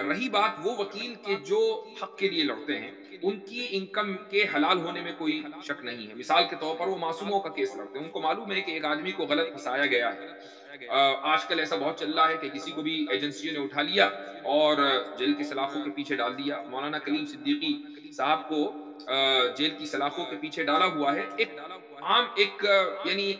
رہی بات وہ وکیل کے جو حق کے لیے لڑتے ہیں، ان کی انکم کے حلال ہونے میں کوئی شک نہیں ہے۔ مثال کے طور پر وہ معصوموں کا کیس لڑتے ہیں، ان کو معلوم ہے کہ ایک آدمی کو غلط پھنسایا گیا ہے۔ آج کل ایسا بہت چل رہا ہے کہ کسی کو بھی ایجنسیوں نے اٹھا لیا اور جیل کی سلاخوں کے پیچھے ڈال دیا۔ مولانا کلیم صدیقی صاحب کو جیل کی سلاخوں کے پیچھے ڈالا ہوا ہے۔ ایک عام ایک یعنی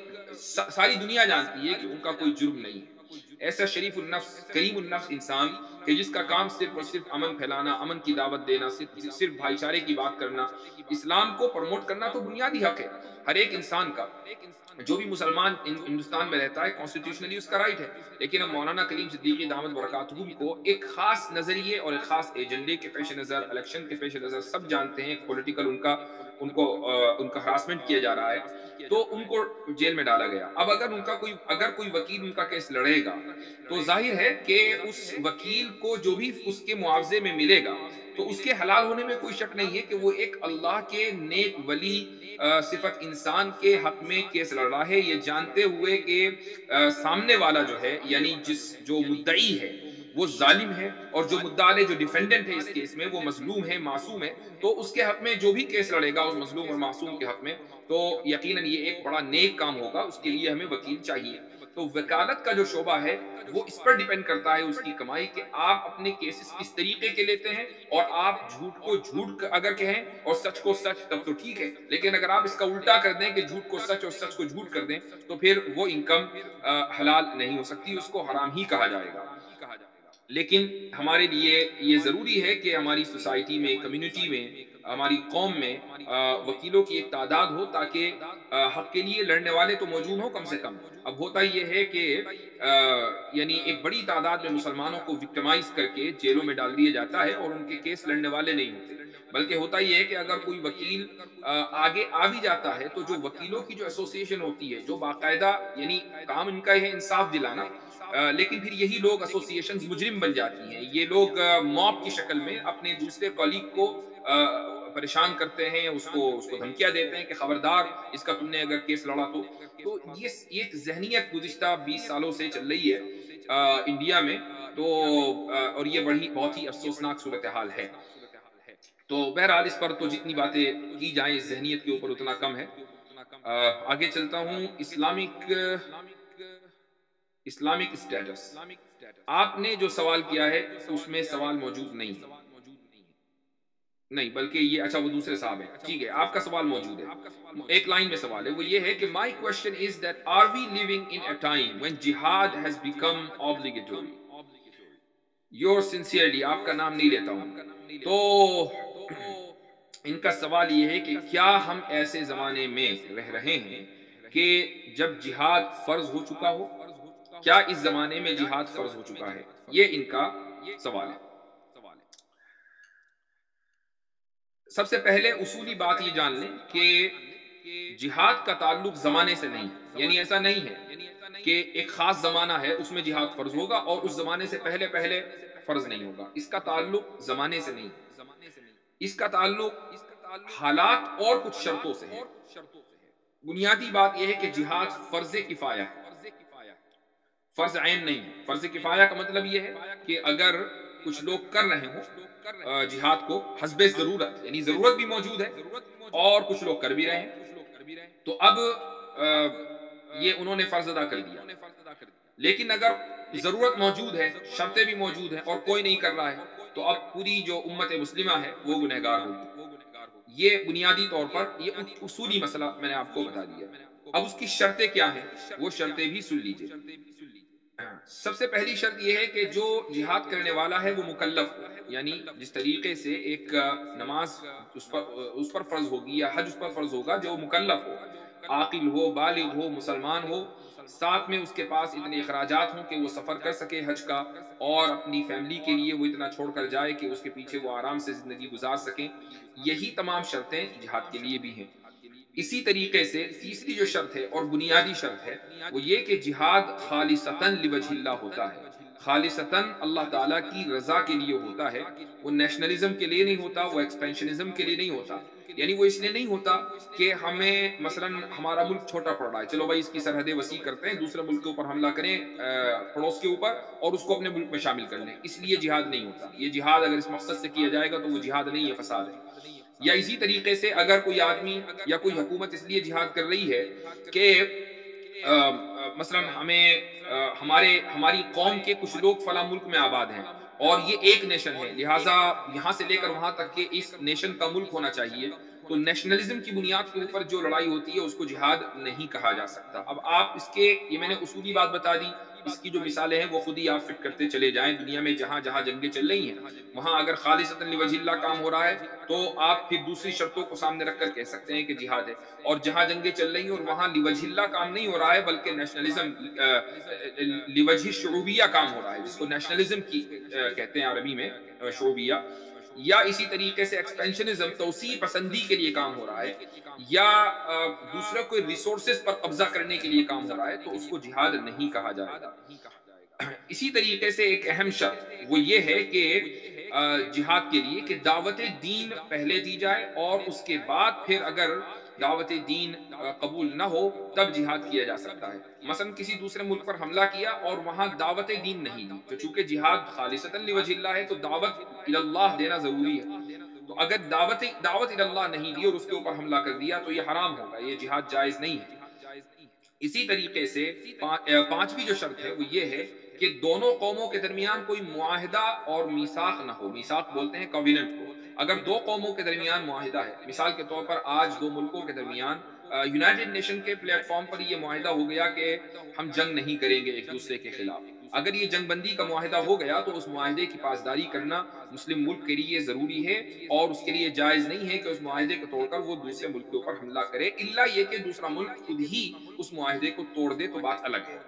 ساری دنیا جانتی ہے کہ ان کا کوئی جرم نہیں ہے۔ ایسا شریف النفس، کریم النفس انسان کہ جس کا کام صرف اور صرف امن پھیلانا، امن کی دعوت دینا، صرف بھائی چارے کی بات کرنا، اسلام کو پروموٹ کرنا تو بنیادی حق ہے ہر ایک انسان کا۔ جو بھی مسلمان ہندوستان میں رہتا ہے کانسٹیٹیوشنلی اس کا رائٹ ہے، لیکن اب مولانا کلیم صدیقی دامت برکاتہ کو ایک خاص نظریے اور ایک خاص ایجنڈے کے پیش نظر، الیکشن کے پیش نظر، سب جانتے ہیں پولیٹیکل ان کا ہراسمنٹ کیا جا رہا ہے، تو ان کو جیل میں ڈالا گیا۔ اب اگر کوئی وکیل ان کا کیس لڑے گا تو ظاہر ہے کہ اس وکیل کو جو بھی اس کے معاوضے میں ملے گا تو اس کے حلال ہونے میں کوئی شک نہیں ہے کہ وہ ایک اللہ کے نیک ولی صفت انسان کے حق میں کیس لڑ رہا ہے، یہ جانتے ہوئے کہ سامنے والا جو ہے یعنی جو مدعی ہے وہ ظالم ہے، اور جو مدعا علیہ جو ڈیفینڈنٹ ہے اس کیس میں وہ مظلوم ہے، معصوم ہے، تو اس کے حق میں جو بھی کیس لڑے گا اس مظلوم اور معصوم کے حق میں، تو یقیناً یہ ایک بڑا نیک کام ہوگا، اس کے لیے ہمیں وکیل چاہیے۔ تو وکالت کا جو شعبہ ہے وہ اس پر ڈیپینڈ کرتا ہے اس کی کمائی کہ آپ اپنے کیسز کس طریقے کے لیتے ہیں، اور آپ جھوٹ کو جھوٹ اگر کہیں اور سچ کو سچ تب تو ٹھیک ہے، لیکن اگر آپ اس کا الٹا کر دیں کہ جھوٹ کو سچ اور سچ کو جھوٹ کر دیں تو پھر وہ انکم حلال نہیں ہو سکتی، اس کو حرام ہی کہا جائے گا۔ لیکن ہمارے لیے یہ ضروری ہے کہ ہماری سوسائٹی میں، کمیونٹی میں، ہماری قوم میں وکیلوں کی ایک تعداد ہو تاکہ حق کے لیے لڑنے والے تو موجود ہوں کم سے کم۔ اب ہوتا یہ ہے کہ یعنی ایک بڑی تعداد میں مسلمانوں کو وکٹمائز کر کے جیلوں میں ڈال دیا جاتا ہے اور ان کے کیس لڑنے والے نہیں ہوتے، بلکہ ہوتا یہ ہے کہ اگر کوئی وکیل آگے آ بھی جاتا ہے تو جو وکیلوں کی جو ایسوسیشن ہوتی ہے، جو باقاعدہ یعنی کام ان کا ہے انصاف دلانا، لیکن پھر یہی لوگ ایسوسیشنز مجرم بن جاتی ہیں، یہ لوگ موب کی شکل میں اپنے دوسرے کولیگ کو پریشان کرتے ہیں، اس کو دھمکیاں دیتے ہیں کہ خبردار اس کا تم نے اگر کیس لڑا تو یہ ایک ذہنیت گزشتہ 20 سالوں سے چل رہی ہے انڈیا میں، تو اور یہ بہت ہی افسوسناک صورتحال ہے۔ تو بہرحال اس پر تو جتنی باتیں کی جائیں اس ذہنیت کے اوپر اتنا کم ہے۔ آگے چلتا ہوں۔ اسلامک اسٹیٹس، آپ نے جو سوال کیا ہے اس میں سوال موجود نہیں ہے، نہیں بلکہ یہ اچھا وہ دوسرے صاحب ہیں، ٹھیک ہے آپ کا سوال موجود ہے، ایک لائن میں سوال ہے، وہ یہ ہے کہ my question is that are we living in a time when jihad has become obligatory? Yours sincerely، آپ کا نام نہیں لیتا ہوں۔ تو ان کا سوال یہ ہے کہ کیا ہم ایسے زمانے میں رہ رہے ہیں کہ جب جہاد فرض ہو چکا ہو؟ کیا اس زمانے میں جہاد فرض ہو چکا ہے؟ یہ ان کا سوال ہے۔ سب سے پہلے اصولی بات یہ جان لیں کہ جہاد کا تعلق زمانے سے نہیں، یعنی ایسا نہیں ہے کہ ایک خاص زمانہ ہے اس میں جہاد فرض ہوگا اور اس زمانے سے پہلے فرض نہیں ہوگا، اس کا تعلق زمانے سے نہیں، اس کا تعلق حالات اور کچھ شرطوں سے ہے۔ بنیادی بات یہ ہے کہ جہاد فرض کفایہ ہے، فرض عین نہیں ہے۔ فرض کفایہ کا مطلب یہ ہے کہ اگر کچھ لوگ کر رہے ہوں جہاد کو حسب ضرورت، یعنی ضرورت بھی موجود ہے اور کچھ لوگ کر بھی رہے ہیں، تو اب یہ انہوں نے فرض ادا کر دیا۔ لیکن اگر ضرورت موجود ہے، شرطیں بھی موجود ہیں اور کوئی نہیں کر رہا ہے تو اب پوری جو امت مسلمہ ہے وہ گنہگار ہوگی۔ یہ بنیادی طور پر یہ اصولی مسئلہ میں نے آپ کو بتا دیا۔ اب اس کی شرطیں کیا ہیں وہ شرطیں بھی سن لیجئے۔ سب سے پہلی شرط یہ ہے کہ جو جہاد کرنے والا ہے وہ مکلف ہو، یعنی جس طریقے سے ایک نماز اس پر فرض ہوگی یا حج اس پر فرض ہوگا، جو مکلف ہو، عاقل ہو، بالغ ہو، مسلمان ہو، ساتھ میں اس کے پاس اتنے اخراجات ہوں کہ وہ سفر کر سکے حج کا، اور اپنی فیملی کے لیے وہ اتنا چھوڑ کر جائے کہ اس کے پیچھے وہ آرام سے زندگی گزار سکیں۔ یہی تمام شرطیں جہاد کے لیے بھی ہیں۔ اسی طریقے سے تیسری جو شرط ہے اور بنیادی شرط ہے وہ یہ کہ جہاد خالصتاً لوجہ اللہ ہوتا ہے، خالصتاً اللہ تعالیٰ کی رضا کے لیے ہوتا ہے، وہ نیشنلزم کے لیے نہیں ہوتا، وہ ایکسپینشنزم کے لیے نہیں ہوتا. یعنی وہ اس لیے نہیں ہوتا کہ ہمیں مثلاً ہمارا ملک چھوٹا پڑ رہا ہے، چلو بھائی اس کی سرحدیں وسیع کرتے ہیں، دوسرے ملک کے اوپر حملہ کریں، پڑوس کے اوپر، اور اس کو اپنے ملک میں شامل کر لیں. اس لیے جہاد نہیں ہوتا. یہ جہاد اگر اس مقصد سے کیا جائے گا تو وہ جہاد نہیں ہے، فساد ہے. یا اسی طریقے سے اگر کوئی آدمی یا کوئی حکومت اس لیے جہاد کر رہی ہے کہ مثلا ہمیں ہماری قوم کے کچھ لوگ فلاں ملک میں آباد ہیں اور یہ ایک نیشن ہے، لہٰذا یہاں سے لے کر وہاں تک کہ اس نیشن کا ملک ہونا چاہیے، تو نیشنلزم کی بنیاد کے اوپر جو لڑائی ہوتی ہے اس کو جہاد نہیں کہا جا سکتا. اب آپ اس کے، یہ میں نے اصولی بات بتا دی، اس کی جو مثالیں ہیں وہ خود ہی آپ فٹ کرتے چلے جائیں. دنیا میں جہاں جہاں جنگیں چل رہی ہیں وہاں اگر خالصتاً لوجہ اللہ کام ہو رہا ہے تو آپ پھر دوسری شرطوں کو سامنے رکھ کر کہہ سکتے ہیں کہ جہاد ہے. اور جہاں جنگیں چل رہی ہیں اور وہاں لوجہ اللہ کام نہیں ہو رہا ہے بلکہ نیشنلزم، لوجہ شعوبیہ کام ہو رہا ہے، جس کو نیشنلزم کی کہتے ہیں عربی میں شعوبیہ. یا اسی طریقے سے ایکسپینشنزم، توسیع پسندی کے لیے کام ہو رہا ہے، یا دوسرے کوئی ریسورسز پر قبضہ کرنے کے لیے کام ہو رہا ہے، تو اس کو جہاد نہیں کہا جائے گا. اسی طریقے سے ایک اہم شرط وہ یہ ہے کہ جہاد کے لیے کہ دعوت دین پہلے دی جائے، اور اس کے بعد پھر اگر دعوت دین قبول نہ ہو تب جہاد کیا جا سکتا ہے. مثلا کسی دوسرے ملک پر حملہ کیا اور وہاں دعوت دین نہیں دی، تو چونکہ جہاد خالصتاً لوجہ اللہ ہے تو دعوت اللہ دینا ضروری ہے. تو اگر دعوت اللہ نہیں دی اور اس کے اوپر حملہ کر دیا تو یہ حرام ہوگا، یہ جہاد جائز نہیں ہے. اسی طریقے سے پانچویں جو شرط ہے وہ یہ ہے کہ دونوں قوموں کے درمیان کوئی معاہدہ اور میثاق نہ ہو. میثاق بولتے ہیں کویننٹ کو. اگر دو قوموں کے درمیان معاہدہ ہے، مثال کے طور پر آج دو ملکوں کے درمیان یونائٹڈ نیشن کے پلیٹ فارم پر یہ معاہدہ ہو گیا کہ ہم جنگ نہیں کریں گے ایک دوسرے کے خلاف، اگر یہ جنگ بندی کا معاہدہ ہو گیا تو اس معاہدے کی پاسداری کرنا مسلم ملک کے لیے ضروری ہے، اور اس کے لیے جائز نہیں ہے کہ اس معاہدے کو توڑ کر وہ دوسرے ملک کے اوپر حملہ کرے، الا یہ کہ دوسرا ملک خود ہی اس معاہدے کو توڑ دے تو بات الگ ہے.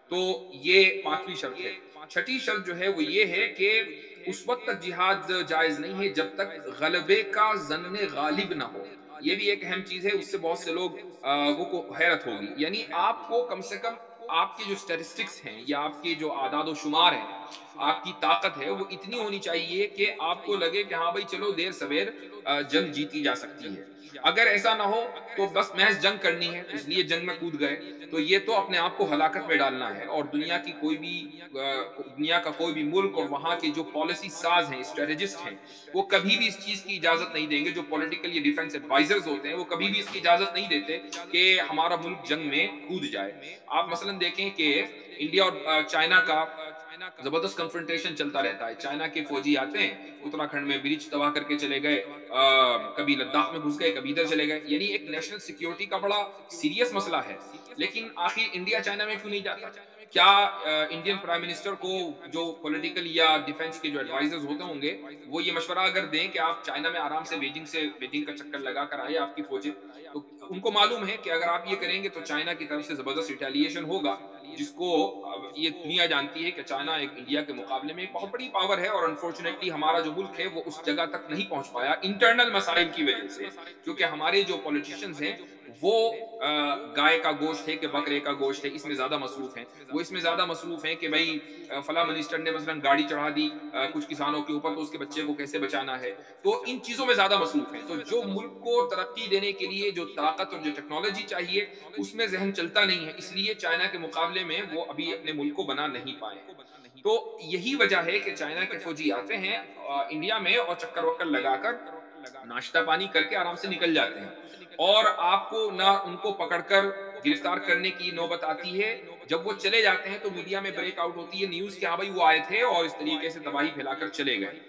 تو یہ پانچویں شرط ہے. چھٹی شرط جو ہے وہ یہ ہے کہ اس وقت تک جہاد جائز نہیں ہے جب تک غلبے کا ظن غالب نہ ہو. یہ بھی ایک اہم چیز ہے، اس سے بہت سے لوگ وہ کو حیرت ہوگی. یعنی آپ کو کم سے کم آپ کے جو سٹیٹسٹکس ہیں یا آپ کے جو اعداد و شمار ہیں، آپ کی طاقت ہے وہ اتنی ہونی چاہیے کہ آپ کو لگے کہ ہاں بھائی چلو دیر سویر جنگ جیتی جا سکتی ہے. اگر ایسا نہ ہو تو بس محض جنگ کرنی ہے اس لیے جنگ میں کود گئے، تو یہ تو اپنے آپ کو ہلاکت میں ڈالنا ہے. اور دنیا کی کوئی بھی دنیا کا کوئی بھی ملک اور وہاں کے جو پالیسی ساز ہیں، اسٹریٹجسٹ ہیں، وہ کبھی بھی اس چیز کی اجازت نہیں دیں گے. جو پولیٹیکل یا ڈیفنس ایڈوائزرز ہوتے ہیں وہ کبھی بھی اس کی اجازت نہیں دیتے کہ ہمارا ملک جنگ میں کود جائے. آپ مثلا دیکھیں کہ انڈیا اور چائنا کا زبردست کنفرنٹیشن چلتا رہتا ہے. چائنا کے فوجی آتے ہیں اتراکھنڈ میں برج تباہ کر کے چلے گئے، کبھی لداخ میں گھس گئے، کبھی ادھر چلے گئے. یعنی ایک نیشنل سیکیورٹی کا بڑا سیریس مسئلہ ہے، لیکن آخر انڈیا چائنا میں کیوں نہیں جاتا؟ کیا انڈین پرائم منسٹر کو جو پولیٹیکل یا ڈیفنس کے جو ایڈوائزرز ہوتے ہوں گے وہ یہ مشورہ اگر دیں کہ آپ چائنا میں آرام سے بیجنگ کا چکر لگا کر آئے آپ کی فوجیں، تو ان کو معلوم ہے کہ اگر آپ یہ کریں گے تو چائنا کی طرف سے زبردست ریٹیلیشن ہوگا، جس کو یہ دنیا جانتی ہے کہ چائنا ایک انڈیا کے مقابلے میں ایک بہت بڑی پاور ہے. اور انفارچونیٹلی ہمارا جو ملک ہے وہ اس جگہ تک نہیں پہنچ پایا انٹرنل مسائل کی وجہ سے، کیونکہ ہمارے جو پولیٹیشنز ہیں وہ گائے کا گوشت ہے کہ بکرے کا گوشت ہے اس میں زیادہ مصروف ہیں. وہ اس میں زیادہ مصروف ہیں کہ بھائی فلاں منسٹر نے مثلا گاڑی چڑھا دی کچھ کسانوں کے اوپر تو اس کے بچے کو کیسے بچانا ہے، تو ان چیزوں میں زیادہ مصروف ہیں. تو جو ملک کو ترقی دینے کے لیے جو طاقت اور جو ٹیکنالوجی چاہیے اس میں ذہن چلتا نہیں ہے، اس لیے چائنا کے مقابلے میں وہ ابھی اپنے ملک کو بنا نہیں پائے ہیں. تو یہی وجہ ہے کہ چائنا کے فوجی آتے ہیں انڈیا میں اور چکر وکر لگا کر ناشتہ پانی کر کے آرام سے نکل جاتے ہیں، اور آپ کو نہ ان کو پکڑ کر گرفتار کرنے کی نوبت آتی ہے. جب وہ چلے جاتے ہیں تو میڈیا میں بریک آؤٹ ہوتی ہے نیوز کہ ہاں بھائی وہ آئے تھے اور اس طریقے سے تباہی پھیلا کر چلے گئے.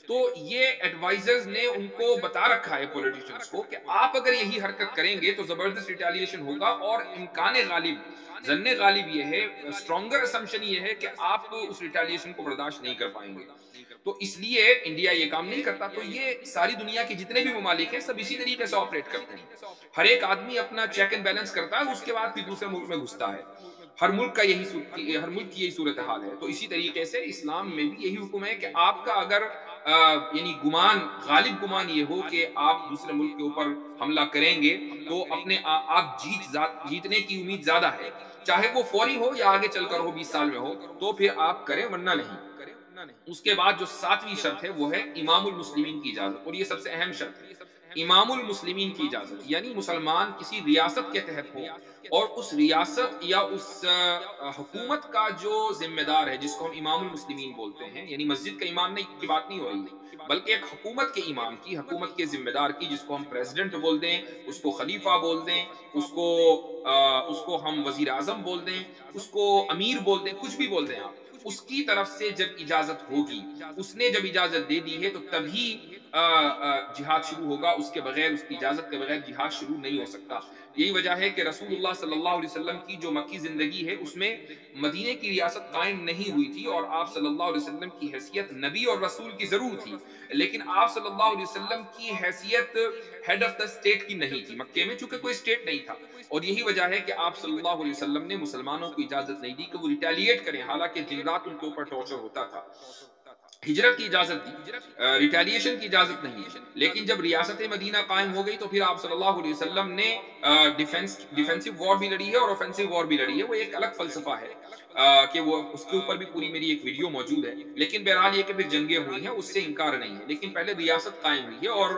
تو یہ ایڈوائزرز نے ان کو بتا رکھا ہے پولیٹیشنز کو کہ آپ اگر یہی حرکت کریں گے تو زبردست ریٹیلیشن ہوگا، اور امکان غالب ظن غالب یہ ہے، اسٹرانگر اسمپشن یہ ہے کہ آپ اس ریٹیلیشن کو برداشت نہیں کر پائیں گے. تو اس لیے انڈیا یہ کام نہیں کرتا. تو یہ ساری دنیا کے جتنے بھی ممالک ہیں سب اسی طریقے سے آپریٹ کرتے ہیں. ہر ایک آدمی اپنا چیک اینڈ بیلنس کرتا ہے، اس کے بعد پھر دوسرے ملک میں گھستا ہے. ہر ملک کی یہی صورتحال ہے. تو اسی طریقے سے اسلام میں بھی یہی حکم ہے کہ آپ کا اگر یعنی گمان، غالب گمان یہ ہو کہ آپ دوسرے ملک کے اوپر حملہ کریں گے تو اپنے آپ جیتنے کی امید زیادہ ہے، چاہے وہ فوری ہو یا آگے چل کر ہو 20 سال میں ہو، تو پھر آپ کریں ورنہ نہیں۔ اس کے بعد جو 7ویں شرط ہے وہ ہے امام المسلمین کی اجازت، اور یہ سب سے اہم شرط ہے، امام المسلمین کی اجازت، یعنی مسلمان کسی ریاست کے تحت ہو اور اس ریاست یا اس حکومت کا جو ذمہ دار ہے جس کو ہم امام المسلمین بولتے ہیں، یعنی مسجد کا امام کی بات نہیں ہو رہی ہے، بلکہ ایک حکومت کے امام کی، حکومت کے ذمہ دار کی، جس کو ہم پریزیڈنٹ بول دیں، اس کو خلیفہ بول دیں، اس کو ہم وزیر اعظم بول دیں، اس کو امیر بول دیں، کچھ بھی بول دیں آپ، اس کی طرف سے جب اجازت ہوگی، اس نے جب اجازت دے دی ہے تو تبھی جہاد شروع ہوگا، اس کے بغیر، اس کی اجازت کے بغیر جہاد شروع نہیں ہو سکتا۔ یہی وجہ ہے کہ رسول اللہ صلی اللہ علیہ وسلم کی جو مکی زندگی ہے اس میں مدینے کی ریاست قائم نہیں ہوئی تھی، اور آپ صلی اللہ علیہ وسلم کی حیثیت نبی اور رسول کی ضرور تھی، لیکن آپ صلی اللہ علیہ وسلم کی حیثیت ہیڈ آف دا اسٹیٹ کی نہیں تھی مکے میں، چونکہ کوئی اسٹیٹ نہیں تھا، اور یہی وجہ ہے کہ آپ صلی اللہ علیہ وسلم نے مسلمانوں کو اجازت نہیں دی کہ وہ ریٹیلیٹ کریں، حالانکہ دن رات ان کے اوپر ٹارچر ہوتا تھا۔ ہجرت کی اجازت دی، ریٹیلیشن کی اجازت نہیں، لیکن جب ریاست مدینہ قائم ہو گئی تو پھر آپ صلی اللہ علیہ وسلم نے ڈیفینسو وار بھی لڑی ہے اور اوفینسو وار بھی لڑی ہے، وہ ایک الگ فلسفہ ہے کہ وہ اس کے اوپر بھی پوری میری ایک ویڈیو موجود ہے، لیکن بہرحال یہ کہ پھر جنگیں ہوئی ہیں، اس سے انکار نہیں ہے، لیکن پہلے ریاست قائم ہوئی ہے اور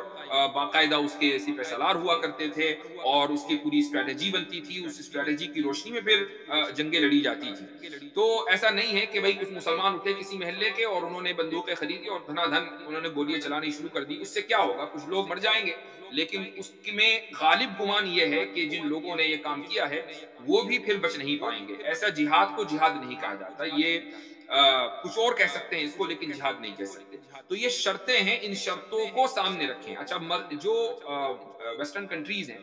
باقاعدہ اس کے سپہ سالار ہوا کرتے تھے اور اس کی پوری اسٹریٹجی بنتی تھی، اس اسٹریٹجی کی روشنی میں پھر جنگیں لڑی جاتی تھی۔ تو ایسا نہیں ہے کہ بھئی کچھ مسلمان اٹھے کسی محلے کے اور انہوں نے بندوقیں خریدی اور دھنا دھن انہوں نے گولیاں چلانی شروع کر دی، اس سے کیا ہوگا؟ کچھ لوگ مر جائیں گے، لیکن اس میں غالب گمان یہ ہے کہ جن لوگوں نے یہ کام کیا ہے وہ بھی پھر بچ نہیں پائیں گے۔ ایسا جہاد کو جہاد نہیں کہا جاتا، یہ کچھ اور کہہ سکتے ہیں اس کو، لیکن جہاد نہیں کہہ سکتے۔ تو یہ شرطیں ہیں، ان شرطوں کو سامنے رکھیں۔ اچھا، جو ویسٹرن کنٹریز ہیں،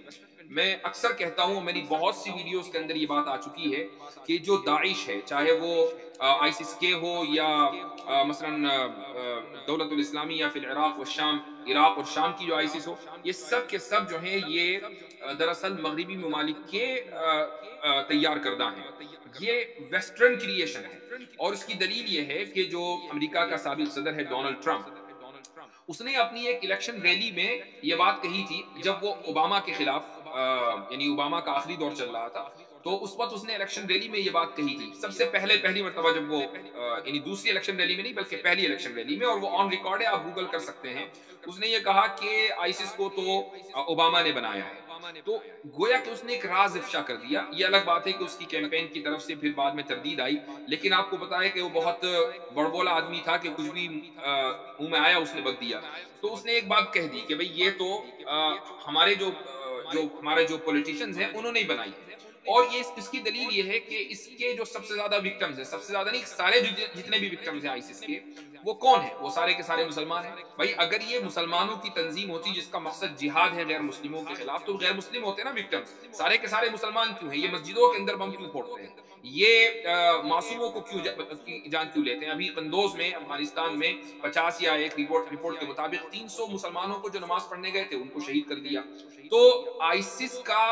میں اکثر کہتا ہوں، میری بہت سی ویڈیوز کے اندر یہ بات آ چکی ہے کہ جو داعش ہے، چاہے وہ آئیسس کے ہو یا مثلا دولت الاسلامی یا پھر عراق اور شام کی جو آئیسس ہو، یہ سب کے سب جو ہیں یہ دراصل مغربی ممالک کے تیار کردہ ہیں، یہ ویسٹرن کریشن ہے، اور اس کی دلیل یہ ہے کہ جو امریکہ کا سابق صدر ہے ڈونلڈ ٹرمپ، اس نے اپنی ایک الیکشن ریلی میں یہ بات کہی تھی جب وہ اوباما کے خلاف، یعنی اوباما کا آخری دور چل رہا تھا، تو اس وقت اس نے الیکشن ریلی میں یہ بات کہی تھی، سب سے پہلی مرتبہ جب وہ یعنی دوسری الیکشن ریلی میں نہیں بلکہ پہلی الیکشن ریلی میں، اور وہ آن ریکارڈ ہے، آپ گوگل کر سکتے ہیں، اس نے یہ کہا کہ آئیسس کو تو اوباما نے بنایا ہے۔ تو گویا کہ اس نے ایک راز افشا کر دیا۔ یہ الگ بات ہے کہ اس کی کیمپین کی طرف سے پھر بعد میں تردید آئی، لیکن آپ کو پتا ہے کہ وہ بہت بڑبولا آدمی تھا کہ کچھ بھی منہ میں آیا اس نے بک دیا۔ تو اس نے ایک بات کہہ دی کہ بھئی یہ تو ہمارے ہمارے جو پولیٹیشنز ہیں انہوں نے ہی بنائی ہے، اور یہ اس کی دلیل یہ ہے کہ اس کے جو سب سے زیادہ وکٹمز ہیں، سب سے زیادہ نہیں، سارے جتنے بھی وکٹمز ہیں آئیسس کے، وہ کون ہیں؟ وہ سارے کے سارے مسلمان ہیں۔ بھائی اگر یہ مسلمانوں کی تنظیم ہوتی جس کا مقصد جہاد ہے غیر مسلموں کے خلاف، تو غیر مسلم ہوتے نا وکٹمز، سارے کے سارے مسلمان کیوں ہیں؟ یہ مسجدوں کے اندر بم کیوں پھوڑتے ہیں؟ یہ معصوموں کو کیوں جان کیوں لیتے ہیں؟ ابھی قندوز میں افغانستان میں 50 یا ایک رپورٹ کے مطابق 300 مسلمانوں کو جو نماز پڑھنے گئے تھے ان کو شہید کر دیا۔ تو آئیسس کا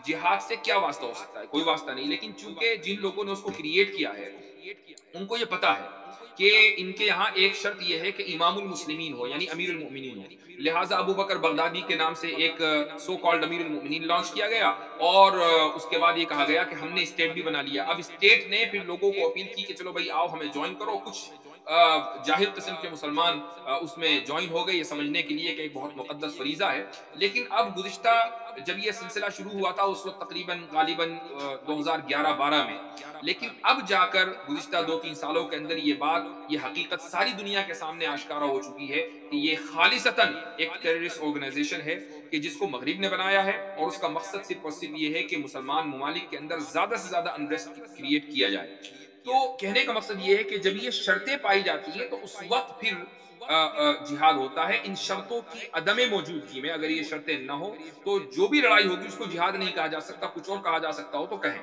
جہاد سے کیا واسطہ ہو سکتا ہے؟ کوئی واسطہ نہیں، لیکن چونکہ جن لوگوں نے اس کو کریٹ کیا ہے ان کو یہ پتا ہے کہ ان کے یہاں ایک شرط یہ ہے کہ امام المسلمین ہو، یعنی امیر المؤمنین ہو، لہٰذا ابو بکر بغدادی کے نام سے ایک سو کالڈ امیر المؤمنین لانچ کیا گیا، اور اس کے بعد یہ کہا گیا کہ ہم نے اسٹیٹ بھی بنا لیا۔ اب اسٹیٹ نے پھر لوگوں کو اپیل کی کہ چلو بھائی آؤ ہمیں جوائن کرو، کچھ جاہل قسم کے مسلمان اس میں جوائن ہو گئے، یہ سمجھنے کے لیے کہ ایک بہت مقدس فریضہ ہے۔ لیکن اب گزشتہ جب یہ سلسلہ شروع ہوا تھا اس وقت تقریباً غالباً 2011-12 میں، لیکن اب جا کر گزشتہ 2-3 سالوں کے اندر یہ بات، یہ حقیقت ساری دنیا کے سامنے آشکارا ہو چکی ہے کہ یہ خالصتاً ایک ٹیررسٹ آرگنائزیشن ہے کہ جس کو مغرب نے بنایا ہے، اور اس کا مقصد صرف اور صرف یہ ہے کہ مسلمان ممالک کے اندر زیادہ سے زیادہ انریسٹ کریٹ کیا جائے۔ تو کہنے کا مقصد یہ ہے کہ جب یہ شرطیں پائی جاتی ہیں تو اس وقت پھر جہاد ہوتا ہے۔ ان شرطوں کی عدم موجودگی میں اگر یہ شرطیں نہ ہو تو جو بھی لڑائی ہوگی اس کو جہاد نہیں کہا جا سکتا، کچھ اور کہا جا سکتا ہو تو کہیں۔